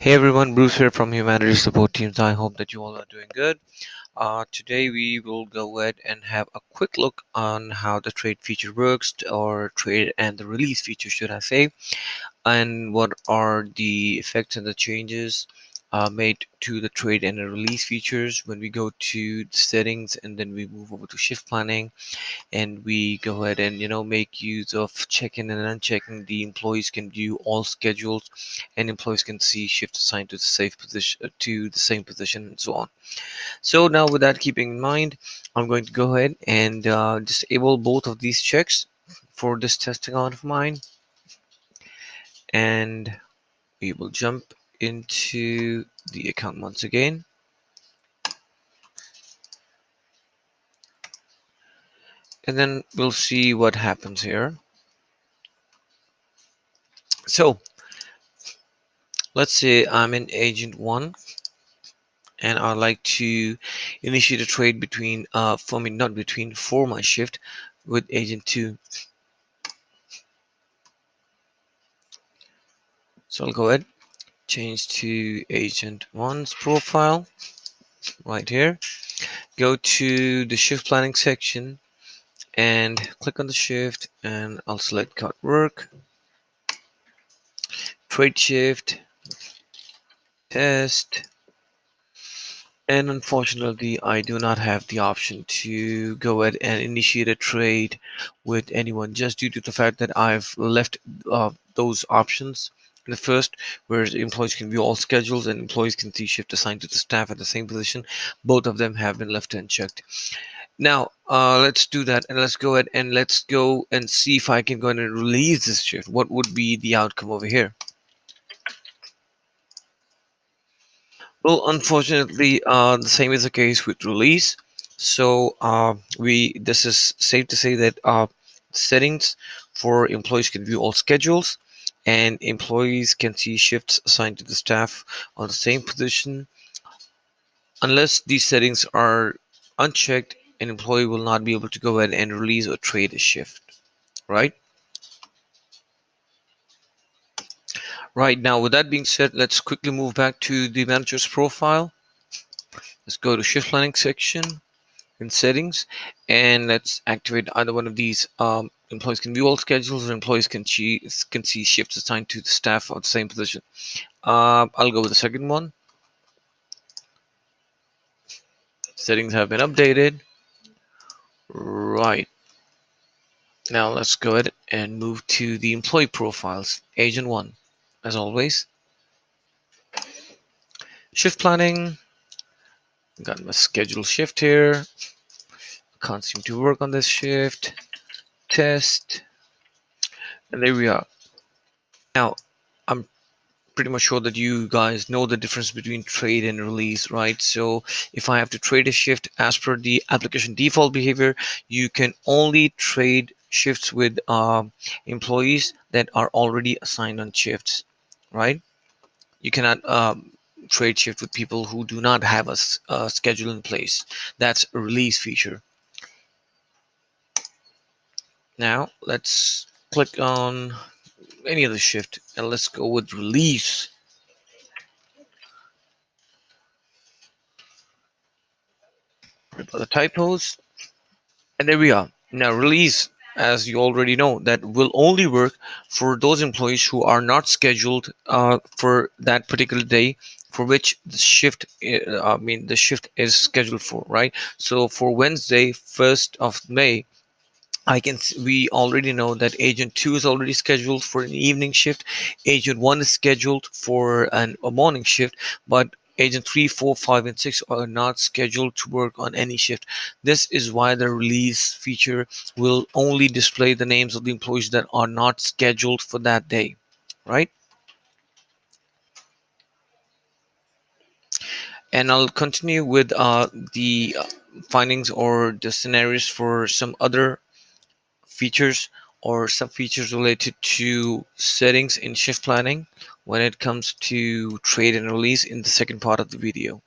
Hey everyone, Bruce here from Humanity Support Teams. I hope that you all are doing good. Today we will go ahead and have a quick look on how the trade feature works, or trade and the release feature, should I say, and what are the effects and the changes made to the trade and the release features when we go to the settings and then we move over to shift planning and we go ahead and make use of checking and unchecking. The employees can view all schedules and employees can see shift assigned to the safe position to the same position and so on. So now with that keeping in mind, I'm going to go ahead and disable both of these checks for this testing out of mine, and we will jump into the account once again, and then we'll see what happens here. So let's say I'm in agent 1 and I'd like to initiate a trade between not between, for my shift with agent 2. So I'll go ahead, change to agent 1's profile right here, go to the shift planning section and click on the shift, and I'll select cut work, trade shift, test, and unfortunately I do not have the option to go ahead and initiate a trade with anyone, just due to the fact that I've left those options in the first, whereas employees can view all schedules and employees can see shift assigned to the staff at the same position. Both of them have been left unchecked. Now let's do that, and let's go ahead and let's go and see if I can go ahead and release this shift. What would be the outcome over here? Well, unfortunately, the same is the case with release. So we this is safe to say that settings for employees can view all schedules, and employees can see shifts assigned to the staff on the same position. Unless these settings are unchecked, an employee will not be able to go ahead and release or trade a shift. Right? Right, now with that being said, let's quickly move back to the manager's profile. Let's go to shift planning section in settings, and let's activate either one of these. Employees can view all schedules, or employees can see shifts assigned to the staff of the same position. I'll go with the second one. Settings have been updated. Right, now let's go ahead and move to the employee profiles, agent 1. As always, shift planning, got my schedule shift here, can't seem to work on this shift, test, and there we are. Now I'm pretty much sure that you guys know the difference between trade and release, right? So if I have to trade a shift as per the application default behavior, you can only trade shifts with employees that are already assigned on shifts, right? You cannot trade shift with people who do not have a schedule in place. That's a release feature. Now let's click on any other shift and let's go with release. Rip out the typos, and there we are. Now release, as you already know, that will only work for those employees who are not scheduled for that particular day for which the shift the shift is scheduled for, right? So for Wednesday 1st of May, we already know that agent 2 is already scheduled for an evening shift, agent 1 is scheduled for a morning shift, but agent 3, 4, 5, and 6 are not scheduled to work on any shift. This is why the release feature will only display the names of the employees that are not scheduled for that day, right? And I'll continue with the findings or the scenarios for some other features or sub features related to settings in shift planning when it comes to trade and release in the second part of the video.